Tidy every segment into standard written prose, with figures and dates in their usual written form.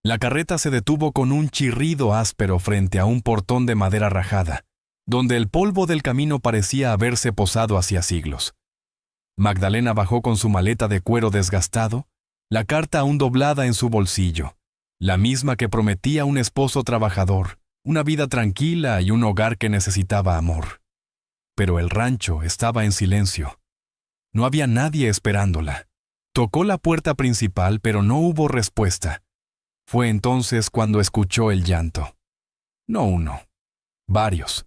La carreta se detuvo con un chirrido áspero frente a un portón de madera rajada, donde el polvo del camino parecía haberse posado hacía siglos. Magdalena bajó con su maleta de cuero desgastado, la carta aún doblada en su bolsillo, la misma que prometía un esposo trabajador, una vida tranquila y un hogar que necesitaba amor. Pero el rancho estaba en silencio. No había nadie esperándola. Tocó la puerta principal, pero no hubo respuesta. Fue entonces cuando escuchó el llanto. No uno, varios.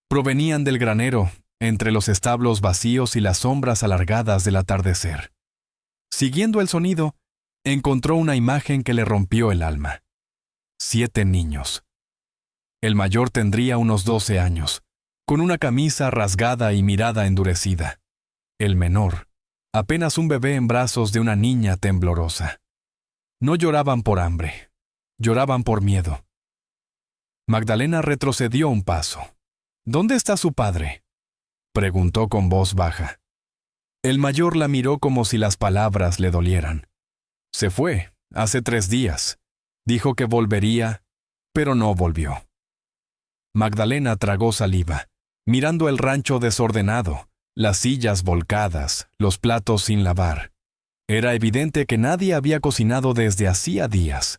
Provenían del granero, entre los establos vacíos y las sombras alargadas del atardecer. Siguiendo el sonido, encontró una imagen que le rompió el alma. 7 niños. El mayor tendría unos 12 años, con una camisa rasgada y mirada endurecida. El menor, apenas un bebé en brazos de una niña temblorosa. No lloraban por hambre, lloraban por miedo. Magdalena retrocedió un paso. ¿Dónde está su padre?, preguntó con voz baja. El mayor la miró como si las palabras le dolieran. Se fue, hace 3 días. Dijo que volvería, pero no volvió. Magdalena tragó saliva, mirando el rancho desordenado, las sillas volcadas, los platos sin lavar. Era evidente que nadie había cocinado desde hacía días.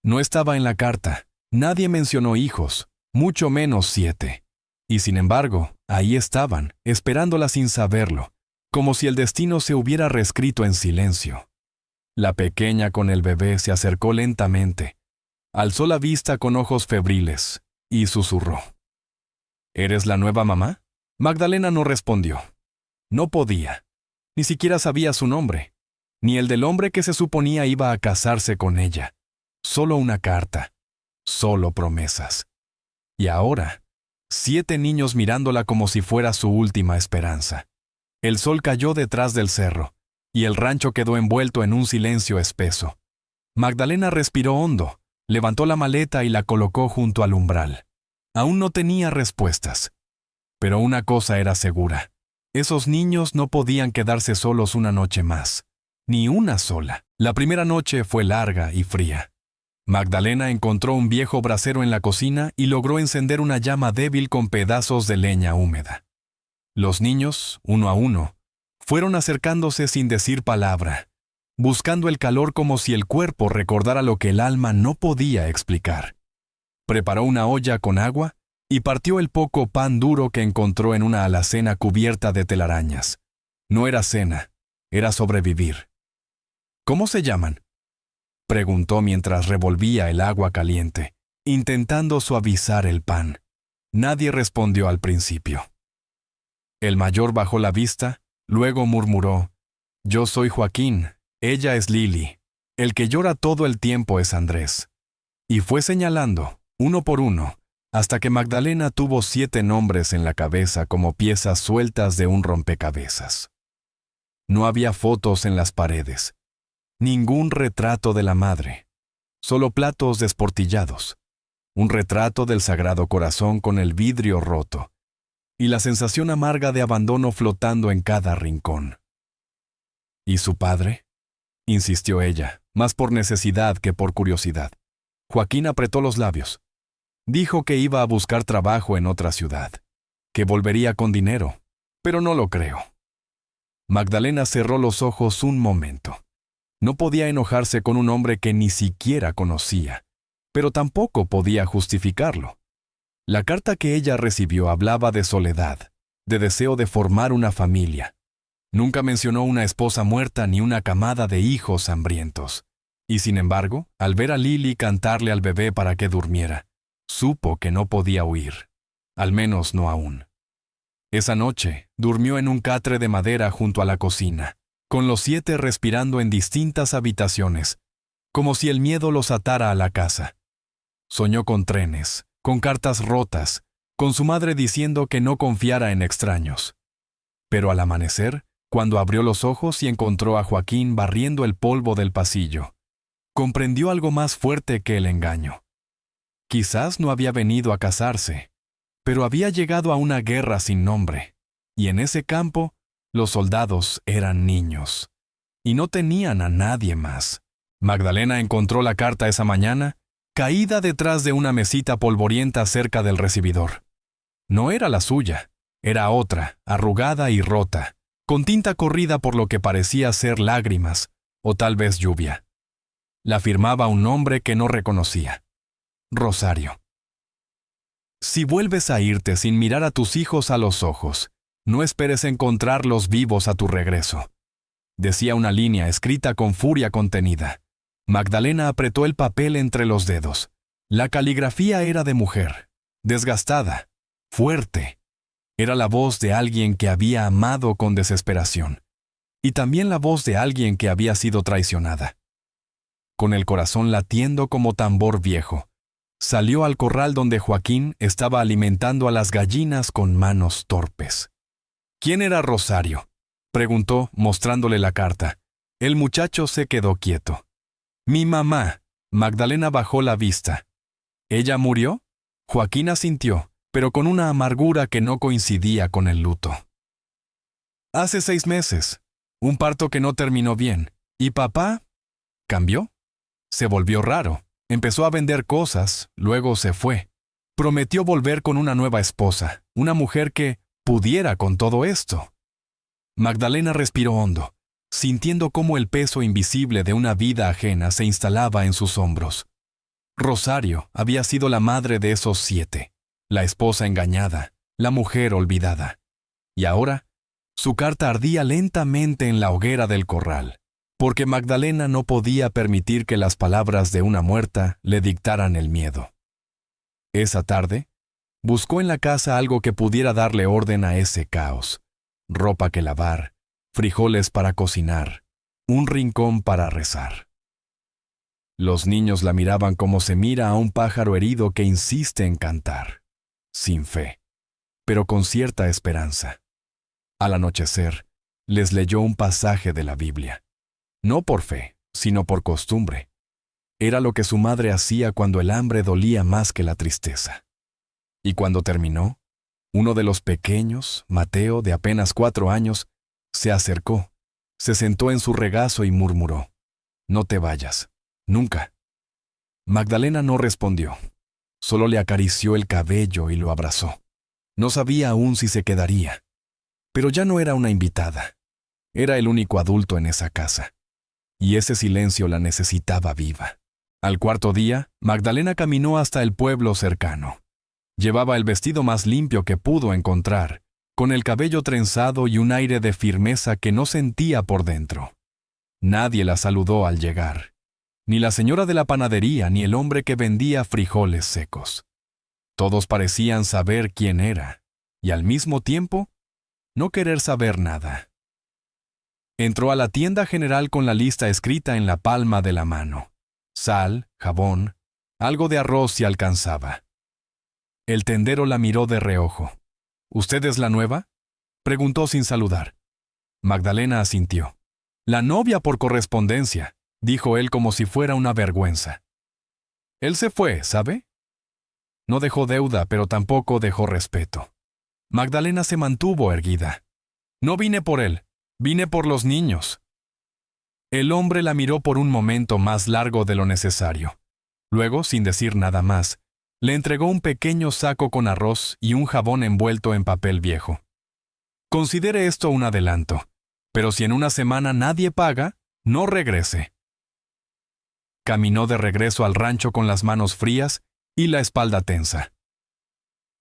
No estaba en la carta, nadie mencionó hijos, mucho menos 7. Y sin embargo, ahí estaban, esperándola sin saberlo, como si el destino se hubiera reescrito en silencio. La pequeña con el bebé se acercó lentamente, alzó la vista con ojos febriles y susurró. ¿Eres la nueva mamá? Magdalena no respondió. No podía. Ni siquiera sabía su nombre, ni el del hombre que se suponía iba a casarse con ella. Solo una carta, solo promesas. Y ahora, 7 niños mirándola como si fuera su última esperanza. El sol cayó detrás del cerro, y el rancho quedó envuelto en un silencio espeso. Magdalena respiró hondo, levantó la maleta y la colocó junto al umbral. Aún no tenía respuestas. Pero una cosa era segura. Esos niños no podían quedarse solos una noche más. Ni una sola. La primera noche fue larga y fría. Magdalena encontró un viejo brasero en la cocina y logró encender una llama débil con pedazos de leña húmeda. Los niños, uno a uno, fueron acercándose sin decir palabra, buscando el calor como si el cuerpo recordara lo que el alma no podía explicar. Preparó una olla con agua y partió el poco pan duro que encontró en una alacena cubierta de telarañas. No era cena, era sobrevivir. ¿Cómo se llaman?, preguntó mientras revolvía el agua caliente, intentando suavizar el pan. Nadie respondió al principio. El mayor bajó la vista, luego murmuró, «Yo soy Joaquín, ella es Lili, el que llora todo el tiempo es Andrés». Y fue señalando, uno por uno, hasta que Magdalena tuvo 7 nombres en la cabeza como piezas sueltas de un rompecabezas. No había fotos en las paredes. Ningún retrato de la madre, solo platos desportillados, un retrato del Sagrado Corazón con el vidrio roto, y la sensación amarga de abandono flotando en cada rincón. ¿Y su padre?, insistió ella, más por necesidad que por curiosidad. Joaquín apretó los labios. Dijo que iba a buscar trabajo en otra ciudad, que volvería con dinero, pero no lo creo. Magdalena cerró los ojos un momento. No podía enojarse con un hombre que ni siquiera conocía, pero tampoco podía justificarlo. La carta que ella recibió hablaba de soledad, de deseo de formar una familia. Nunca mencionó una esposa muerta ni una camada de hijos hambrientos. Y sin embargo, al ver a Lili cantarle al bebé para que durmiera, supo que no podía huir, al menos no aún. Esa noche, durmió en un catre de madera junto a la cocina, con los 7 respirando en distintas habitaciones, como si el miedo los atara a la casa. Soñó con trenes, con cartas rotas, con su madre diciendo que no confiara en extraños. Pero al amanecer, cuando abrió los ojos y encontró a Joaquín barriendo el polvo del pasillo, comprendió algo más fuerte que el engaño. Quizás no había venido a casarse, pero había llegado a una guerra sin nombre, y en ese campo, los soldados eran niños, y no tenían a nadie más. Magdalena encontró la carta esa mañana, caída detrás de una mesita polvorienta cerca del recibidor. No era la suya, era otra, arrugada y rota, con tinta corrida por lo que parecía ser lágrimas, o tal vez lluvia. La firmaba un nombre que no reconocía. Rosario. Si vuelves a irte sin mirar a tus hijos a los ojos, no esperes encontrarlos vivos a tu regreso. Decía una línea escrita con furia contenida. Magdalena apretó el papel entre los dedos. La caligrafía era de mujer, desgastada, fuerte. Era la voz de alguien que había amado con desesperación, y también la voz de alguien que había sido traicionada. Con el corazón latiendo como tambor viejo, salió al corral donde Joaquín estaba alimentando a las gallinas con manos torpes. ¿Quién era Rosario?, preguntó, mostrándole la carta. El muchacho se quedó quieto. Mi mamá. Magdalena bajó la vista. ¿Ella murió? Joaquín asintió, pero con una amargura que no coincidía con el luto. Hace 6 meses. Un parto que no terminó bien. ¿Y papá? ¿Cambió? Se volvió raro. Empezó a vender cosas, luego se fue. Prometió volver con una nueva esposa, una mujer que pudiera con todo esto. Magdalena respiró hondo, sintiendo cómo el peso invisible de una vida ajena se instalaba en sus hombros. Rosario había sido la madre de esos 7, la esposa engañada, la mujer olvidada. Y ahora, su carta ardía lentamente en la hoguera del corral, porque Magdalena no podía permitir que las palabras de una muerta le dictaran el miedo. Esa tarde, buscó en la casa algo que pudiera darle orden a ese caos. Ropa que lavar, frijoles para cocinar, un rincón para rezar. Los niños la miraban como se mira a un pájaro herido que insiste en cantar, sin fe, pero con cierta esperanza. Al anochecer, les leyó un pasaje de la Biblia. No por fe, sino por costumbre. Era lo que su madre hacía cuando el hambre dolía más que la tristeza. Y cuando terminó, uno de los pequeños, Mateo, de apenas 4 años, se acercó, se sentó en su regazo y murmuró: «No te vayas, nunca». Magdalena no respondió, solo le acarició el cabello y lo abrazó. No sabía aún si se quedaría, pero ya no era una invitada. Era el único adulto en esa casa, y ese silencio la necesitaba viva. Al 4.º día, Magdalena caminó hasta el pueblo cercano. Llevaba el vestido más limpio que pudo encontrar, con el cabello trenzado y un aire de firmeza que no sentía por dentro. Nadie la saludó al llegar, ni la señora de la panadería ni el hombre que vendía frijoles secos. Todos parecían saber quién era, y al mismo tiempo, no querer saber nada. Entró a la tienda general con la lista escrita en la palma de la mano. Sal, jabón, algo de arroz si alcanzaba. El tendero la miró de reojo. ¿Usted es la nueva?, preguntó sin saludar. Magdalena asintió. La novia por correspondencia, dijo él como si fuera una vergüenza. Él se fue, ¿sabe? No dejó deuda, pero tampoco dejó respeto. Magdalena se mantuvo erguida. No vine por él, vine por los niños. El hombre la miró por un momento más largo de lo necesario. Luego, sin decir nada más, le entregó un pequeño saco con arroz y un jabón envuelto en papel viejo. Considere esto un adelanto, pero si en una semana nadie paga, no regrese. Caminó de regreso al rancho con las manos frías y la espalda tensa.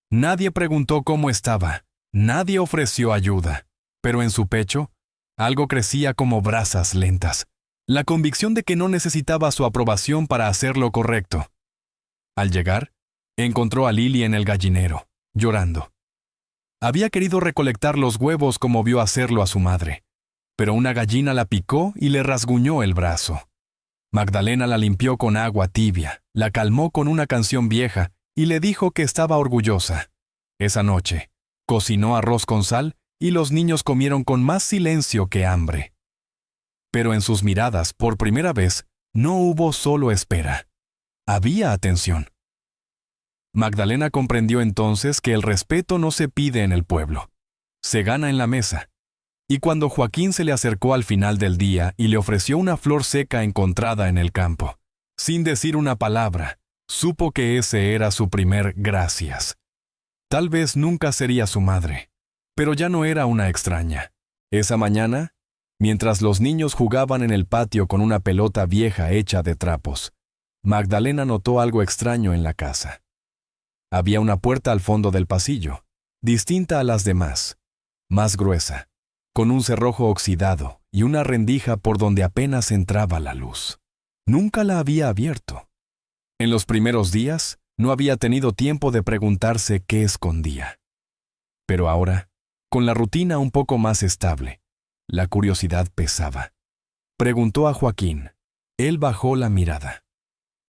Nadie preguntó cómo estaba, nadie ofreció ayuda, pero en su pecho, algo crecía como brasas lentas, la convicción de que no necesitaba su aprobación para hacer lo correcto. Al llegar, encontró a Lili en el gallinero, llorando. Había querido recolectar los huevos como vio hacerlo a su madre, pero una gallina la picó y le rasguñó el brazo. Magdalena la limpió con agua tibia, la calmó con una canción vieja y le dijo que estaba orgullosa. Esa noche, cocinó arroz con sal y los niños comieron con más silencio que hambre. Pero en sus miradas, por primera vez, no hubo solo espera. Había atención. Magdalena comprendió entonces que el respeto no se pide en el pueblo. Se gana en la mesa. Y cuando Joaquín se le acercó al final del día y le ofreció una flor seca encontrada en el campo, sin decir una palabra, supo que ese era su primer gracias. Tal vez nunca sería su madre, pero ya no era una extraña. Esa mañana, mientras los niños jugaban en el patio con una pelota vieja hecha de trapos, Magdalena notó algo extraño en la casa. Había una puerta al fondo del pasillo, distinta a las demás, más gruesa, con un cerrojo oxidado y una rendija por donde apenas entraba la luz. Nunca la había abierto. En los primeros días, no había tenido tiempo de preguntarse qué escondía. Pero ahora, con la rutina un poco más estable, la curiosidad pesaba. Preguntó a Joaquín. Él bajó la mirada.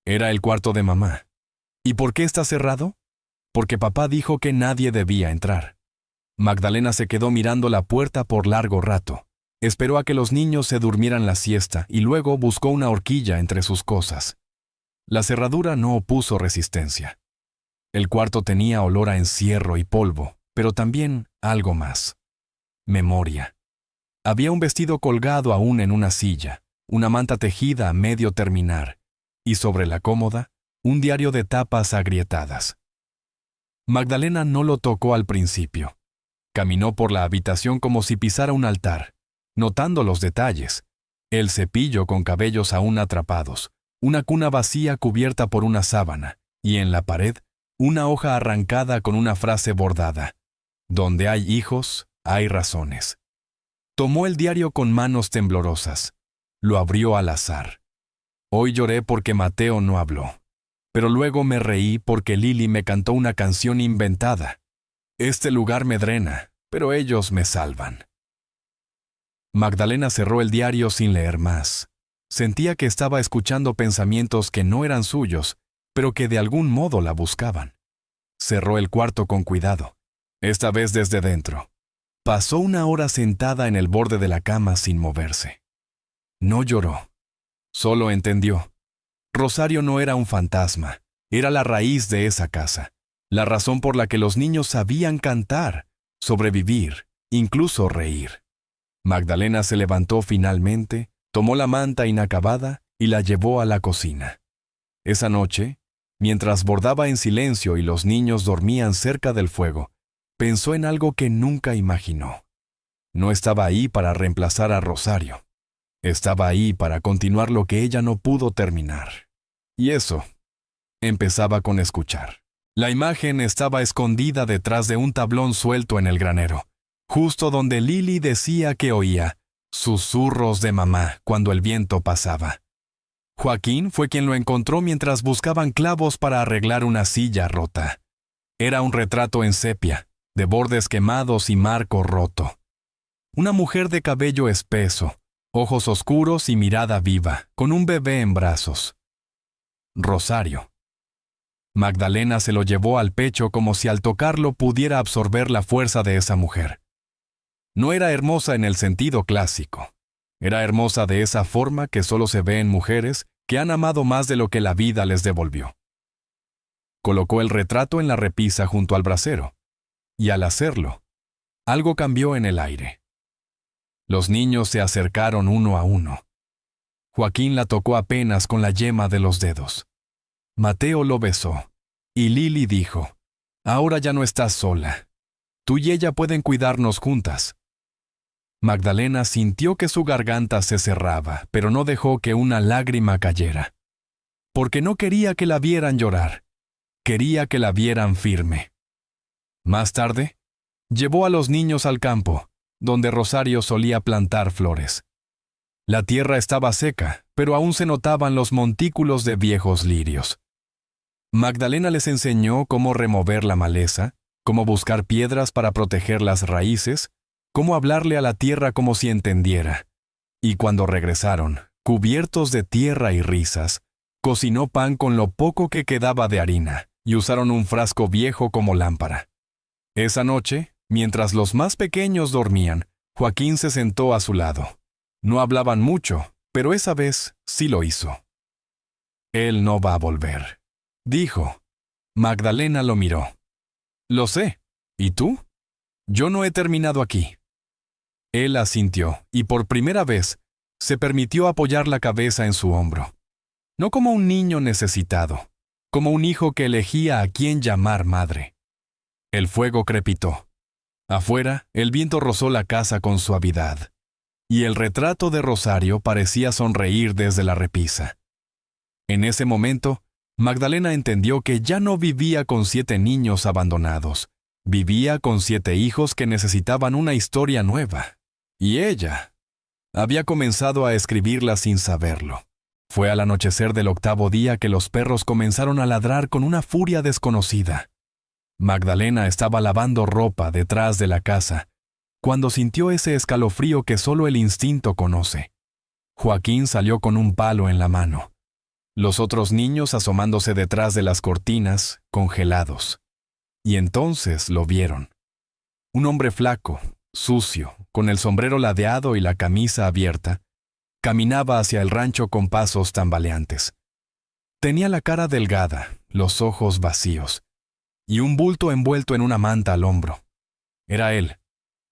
Era el cuarto de mamá. ¿Y por qué está cerrado? Porque papá dijo que nadie debía entrar. Magdalena se quedó mirando la puerta por largo rato. Esperó a que los niños se durmieran la siesta y luego buscó una horquilla entre sus cosas. La cerradura no opuso resistencia. El cuarto tenía olor a encierro y polvo, pero también algo más. Memoria. Había un vestido colgado aún en una silla, una manta tejida a medio terminar, y sobre la cómoda, un diario de tapas agrietadas. Magdalena no lo tocó al principio. Caminó por la habitación como si pisara un altar, notando los detalles: el cepillo con cabellos aún atrapados, una cuna vacía cubierta por una sábana, y en la pared, una hoja arrancada con una frase bordada: donde hay hijos, hay razones. Tomó el diario con manos temblorosas. Lo abrió al azar. Hoy lloré porque Mateo no habló. Pero luego me reí porque Lili me cantó una canción inventada. Este lugar me drena, pero ellos me salvan. Magdalena cerró el diario sin leer más. Sentía que estaba escuchando pensamientos que no eran suyos, pero que de algún modo la buscaban. Cerró el cuarto con cuidado, esta vez desde dentro. Pasó una hora sentada en el borde de la cama sin moverse. No lloró. Solo entendió. Rosario no era un fantasma, era la raíz de esa casa, la razón por la que los niños sabían cantar, sobrevivir, incluso reír. Magdalena se levantó finalmente, tomó la manta inacabada y la llevó a la cocina. Esa noche, mientras bordaba en silencio y los niños dormían cerca del fuego, pensó en algo que nunca imaginó. No estaba ahí para reemplazar a Rosario. Estaba ahí para continuar lo que ella no pudo terminar. Y eso empezaba con escuchar. La imagen estaba escondida detrás de un tablón suelto en el granero, justo donde Lili decía que oía susurros de mamá cuando el viento pasaba. Joaquín fue quien lo encontró mientras buscaban clavos para arreglar una silla rota. Era un retrato en sepia, de bordes quemados y marco roto. Una mujer de cabello espeso, ojos oscuros y mirada viva, con un bebé en brazos. Rosario. Magdalena se lo llevó al pecho como si al tocarlo pudiera absorber la fuerza de esa mujer. No era hermosa en el sentido clásico. Era hermosa de esa forma que solo se ve en mujeres que han amado más de lo que la vida les devolvió. Colocó el retrato en la repisa junto al brasero. Y al hacerlo, algo cambió en el aire. Los niños se acercaron uno a uno. Joaquín la tocó apenas con la yema de los dedos. Mateo lo besó, y Lili dijo: ahora ya no estás sola. Tú y ella pueden cuidarnos juntas. Magdalena sintió que su garganta se cerraba, pero no dejó que una lágrima cayera. Porque no quería que la vieran llorar. Quería que la vieran firme. Más tarde, llevó a los niños al campo, donde Rosario solía plantar flores. La tierra estaba seca, pero aún se notaban los montículos de viejos lirios. Magdalena les enseñó cómo remover la maleza, cómo buscar piedras para proteger las raíces, cómo hablarle a la tierra como si entendiera. Y cuando regresaron, cubiertos de tierra y risas, cocinó pan con lo poco que quedaba de harina y usaron un frasco viejo como lámpara. Esa noche, mientras los más pequeños dormían, Joaquín se sentó a su lado. No hablaban mucho, pero esa vez sí lo hizo. Él no va a volver, dijo. Magdalena lo miró. Lo sé. ¿Y tú? Yo no he terminado aquí. Él asintió, y por primera vez se permitió apoyar la cabeza en su hombro. No como un niño necesitado, como un hijo que elegía a quién llamar madre. El fuego crepitó. Afuera, el viento rozó la casa con suavidad, y el retrato de Rosario parecía sonreír desde la repisa. En ese momento, Magdalena entendió que ya no vivía con 7 niños abandonados, vivía con 7 hijos que necesitaban una historia nueva. Y ella había comenzado a escribirla sin saberlo. Fue al anochecer del 8º día que los perros comenzaron a ladrar con una furia desconocida. Magdalena estaba lavando ropa detrás de la casa, cuando sintió ese escalofrío que solo el instinto conoce. Joaquín salió con un palo en la mano. Los otros niños asomándose detrás de las cortinas, congelados. Y entonces lo vieron. Un hombre flaco, sucio, con el sombrero ladeado y la camisa abierta, caminaba hacia el rancho con pasos tambaleantes. Tenía la cara delgada, los ojos vacíos, y un bulto envuelto en una manta al hombro. Era él,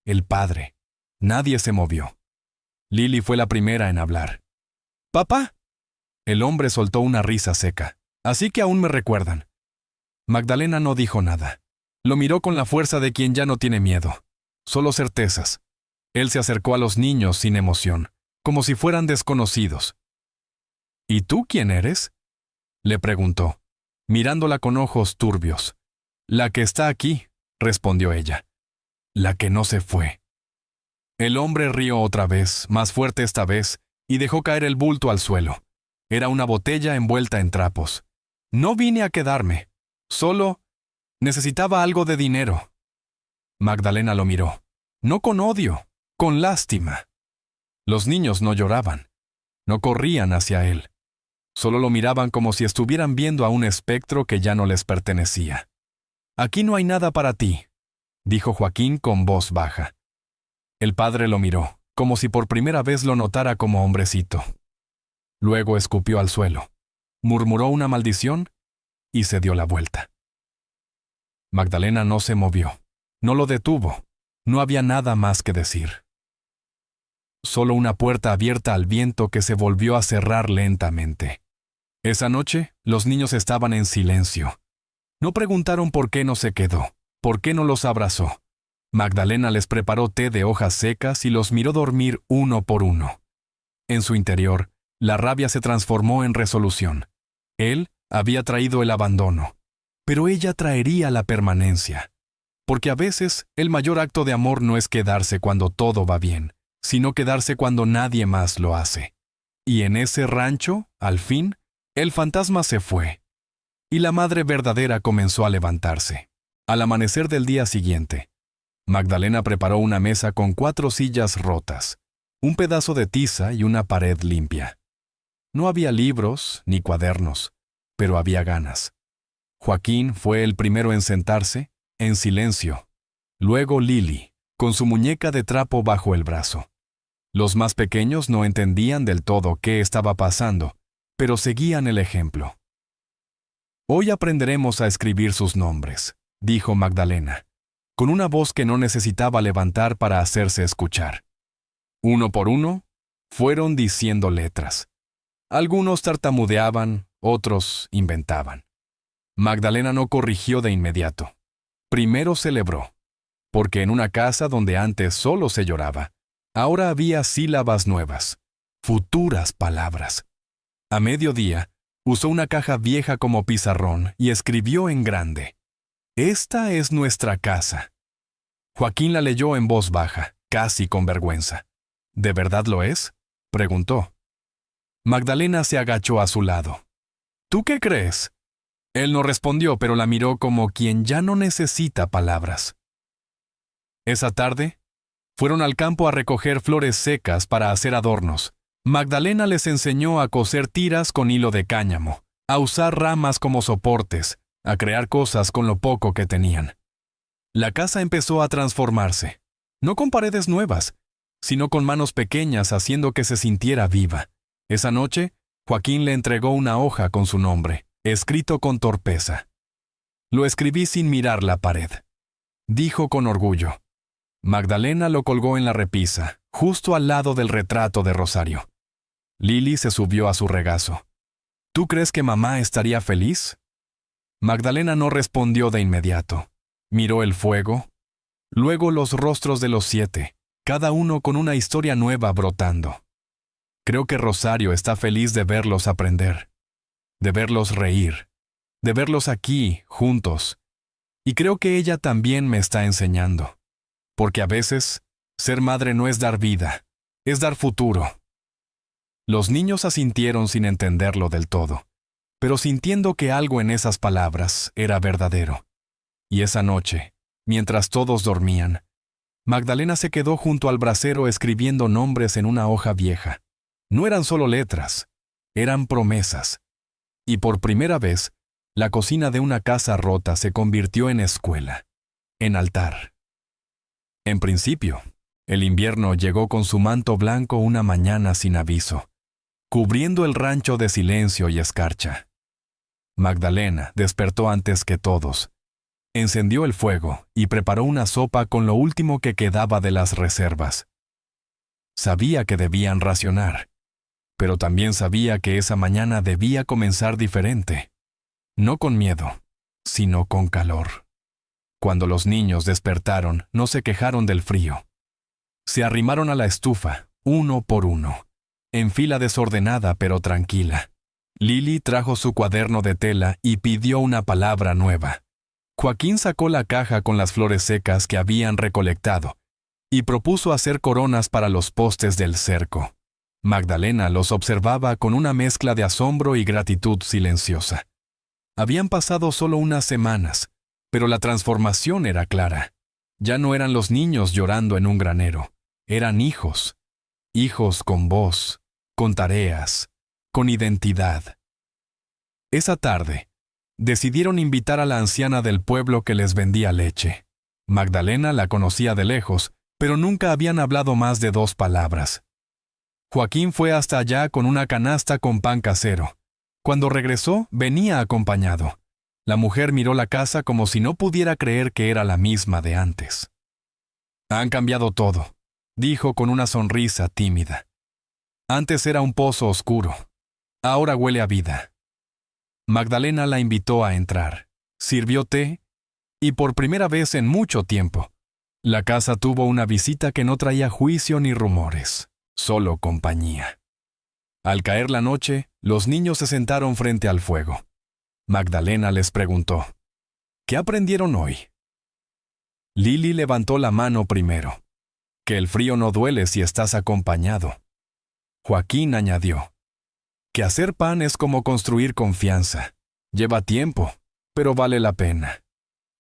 el padre. Nadie se movió. Lily fue la primera en hablar. «¡Papá!». El hombre soltó una risa seca. «Así que aún me recuerdan». Magdalena no dijo nada. Lo miró con la fuerza de quien ya no tiene miedo. Solo certezas. Él se acercó a los niños sin emoción, como si fueran desconocidos. «¿Y tú quién eres?», le preguntó, mirándola con ojos turbios. «La que está aquí», respondió ella. «La que no se fue». El hombre rió otra vez, más fuerte esta vez, y dejó caer el bulto al suelo. Era una botella envuelta en trapos. «No vine a quedarme. Solo necesitaba algo de dinero». Magdalena lo miró. No con odio, con lástima. Los niños no lloraban. No corrían hacia él. Solo lo miraban como si estuvieran viendo a un espectro que ya no les pertenecía. «Aquí no hay nada para ti», dijo Joaquín con voz baja. El padre lo miró, como si por primera vez lo notara como hombrecito. Luego escupió al suelo, murmuró una maldición y se dio la vuelta. Magdalena no se movió, no lo detuvo, no había nada más que decir. Solo una puerta abierta al viento que se volvió a cerrar lentamente. Esa noche, los niños estaban en silencio. No preguntaron por qué no se quedó, por qué no los abrazó. Magdalena les preparó té de hojas secas y los miró dormir uno por uno. En su interior, la rabia se transformó en resolución. Él había traído el abandono, pero ella traería la permanencia. Porque a veces el mayor acto de amor no es quedarse cuando todo va bien, sino quedarse cuando nadie más lo hace. Y en ese rancho, al fin, el fantasma se fue. Y la madre verdadera comenzó a levantarse. Al amanecer del día siguiente, Magdalena preparó una mesa con 4 sillas rotas, un pedazo de tiza y una pared limpia. No había libros ni cuadernos, pero había ganas. Joaquín fue el primero en sentarse, en silencio. Luego Lily, con su muñeca de trapo bajo el brazo. Los más pequeños no entendían del todo qué estaba pasando, pero seguían el ejemplo. «Hoy aprenderemos a escribir sus nombres», dijo Magdalena, con una voz que no necesitaba levantar para hacerse escuchar. Uno por uno, fueron diciendo letras. Algunos tartamudeaban, otros inventaban. Magdalena no corrigió de inmediato. Primero celebró, porque en una casa donde antes solo se lloraba, ahora había sílabas nuevas, futuras palabras. A mediodía, usó una caja vieja como pizarrón y escribió en grande: «Esta es nuestra casa». Joaquín la leyó en voz baja, casi con vergüenza. «¿De verdad lo es?», preguntó. Magdalena se agachó a su lado. «¿Tú qué crees?». Él no respondió, pero la miró como quien ya no necesita palabras. Esa tarde, fueron al campo a recoger flores secas para hacer adornos. Magdalena les enseñó a coser tiras con hilo de cáñamo, a usar ramas como soportes, a crear cosas con lo poco que tenían. La casa empezó a transformarse, no con paredes nuevas, sino con manos pequeñas haciendo que se sintiera viva. Esa noche, Joaquín le entregó una hoja con su nombre, escrito con torpeza. «Lo escribí sin mirar la pared», dijo con orgullo. Magdalena lo colgó en la repisa, justo al lado del retrato de Rosario. Lili se subió a su regazo. ¿Tú crees que mamá estaría feliz? Magdalena no respondió de inmediato. Miró el fuego, luego los rostros de los 7, cada uno con una historia nueva brotando. Creo que Rosario está feliz de verlos aprender, de verlos reír, de verlos aquí, juntos. Y creo que ella también me está enseñando. Porque a veces, ser madre no es dar vida, es dar futuro. Los niños asintieron sin entenderlo del todo, pero sintiendo que algo en esas palabras era verdadero. Y esa noche, mientras todos dormían, Magdalena se quedó junto al brasero escribiendo nombres en una hoja vieja. No eran solo letras, eran promesas. Y por primera vez, la cocina de una casa rota se convirtió en escuela, en altar. En principio, el invierno llegó con su manto blanco una mañana sin aviso, cubriendo el rancho de silencio y escarcha. Magdalena despertó antes que todos. Encendió el fuego y preparó una sopa con lo último que quedaba de las reservas. Sabía que debían racionar, pero también sabía que esa mañana debía comenzar diferente. No con miedo, sino con calor. Cuando los niños despertaron, no se quejaron del frío. Se arrimaron a la estufa, uno por uno, en fila desordenada pero tranquila. Lili trajo su cuaderno de tela y pidió una palabra nueva. Joaquín sacó la caja con las flores secas que habían recolectado y propuso hacer coronas para los postes del cerco. Magdalena los observaba con una mezcla de asombro y gratitud silenciosa. Habían pasado solo unas semanas, pero la transformación era clara. Ya no eran los niños llorando en un granero, eran hijos. Hijos con voz, con tareas, con identidad. Esa tarde, decidieron invitar a la anciana del pueblo que les vendía leche. Magdalena la conocía de lejos, pero nunca habían hablado más de 2 palabras. Joaquín fue hasta allá con una canasta con pan casero. Cuando regresó, venía acompañado. La mujer miró la casa como si no pudiera creer que era la misma de antes. Han cambiado todo, dijo con una sonrisa tímida. Antes era un pozo oscuro. Ahora huele a vida. Magdalena la invitó a entrar. Sirvió té, y por primera vez en mucho tiempo, la casa tuvo una visita que no traía juicio ni rumores, solo compañía. Al caer la noche, los niños se sentaron frente al fuego. Magdalena les preguntó, ¿qué aprendieron hoy? Lili levantó la mano primero. Que el frío no duele si estás acompañado. Joaquín añadió, que hacer pan es como construir confianza. Lleva tiempo, pero vale la pena.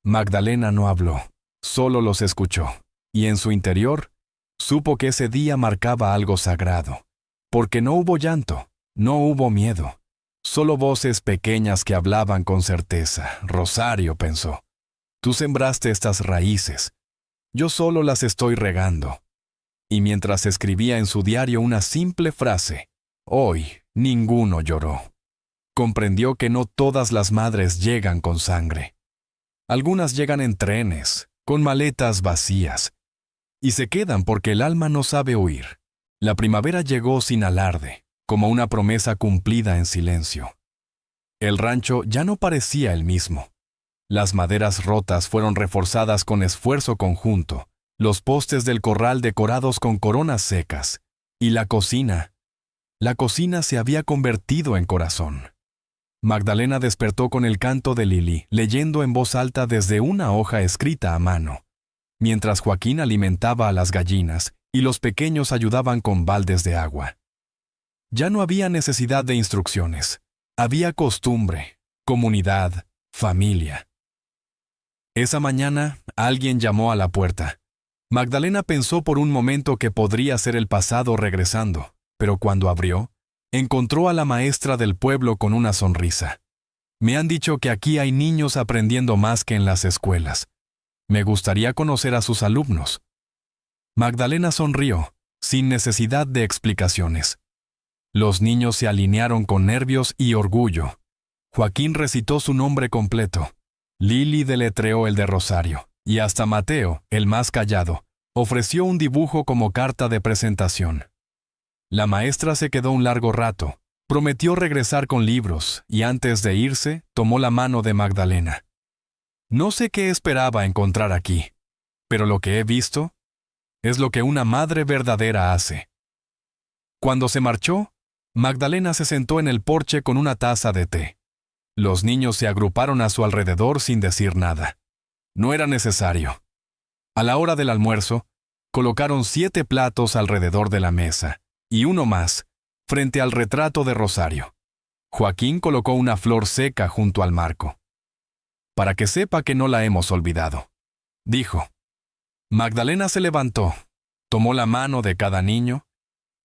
Magdalena no habló, solo los escuchó, y en su interior, supo que ese día marcaba algo sagrado, porque no hubo llanto, no hubo miedo, solo voces pequeñas que hablaban con certeza. Rosario pensó, tú sembraste estas raíces, yo solo las estoy regando. Y mientras escribía en su diario una simple frase, hoy ninguno lloró. Comprendió que no todas las madres llegan con sangre. Algunas llegan en trenes, con maletas vacías, y se quedan porque el alma no sabe huir. La primavera llegó sin alarde, como una promesa cumplida en silencio. El rancho ya no parecía el mismo. Las maderas rotas fueron reforzadas con esfuerzo conjunto, los postes del corral decorados con coronas secas, y la cocina se había convertido en corazón. Magdalena despertó con el canto de Lili, leyendo en voz alta desde una hoja escrita a mano, mientras Joaquín alimentaba a las gallinas y los pequeños ayudaban con baldes de agua. Ya no había necesidad de instrucciones, había costumbre, comunidad, familia. Esa mañana, alguien llamó a la puerta. Magdalena pensó por un momento que podría ser el pasado regresando, pero cuando abrió, encontró a la maestra del pueblo con una sonrisa. Me han dicho que aquí hay niños aprendiendo más que en las escuelas. Me gustaría conocer a sus alumnos. Magdalena sonrió, sin necesidad de explicaciones. Los niños se alinearon con nervios y orgullo. Joaquín recitó su nombre completo. Lili deletreó el de Rosario, y hasta Mateo, el más callado, Ofreció un dibujo como carta de presentación. La maestra se quedó un largo rato, prometió regresar con libros y antes de irse tomó la mano de Magdalena. No sé qué esperaba encontrar aquí, pero lo que he visto es lo que una madre verdadera hace. Cuando se marchó, Magdalena se sentó en el porche con una taza de té. Los niños se agruparon a su alrededor sin decir nada. No era necesario. A la hora del almuerzo, colocaron 7 platos alrededor de la mesa, y uno más, frente al retrato de Rosario. Joaquín colocó una flor seca junto al marco. Para que sepa que no la hemos olvidado, dijo. Magdalena se levantó, tomó la mano de cada niño,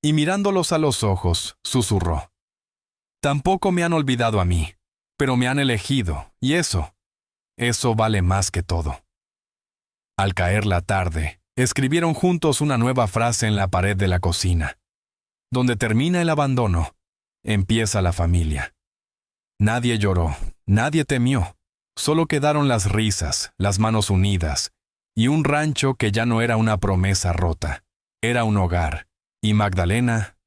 y mirándolos a los ojos, susurró. Tampoco me han olvidado a mí, pero me han elegido, y eso vale más que todo. Al caer la tarde, escribieron juntos una nueva frase en la pared de la cocina. Donde termina el abandono, empieza la familia. Nadie lloró, nadie temió, solo quedaron las risas, las manos unidas, y un rancho que ya no era una promesa rota, era un hogar. Y Magdalena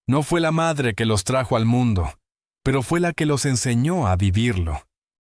no fue la madre que los trajo al mundo, pero fue la que los enseñó a vivirlo.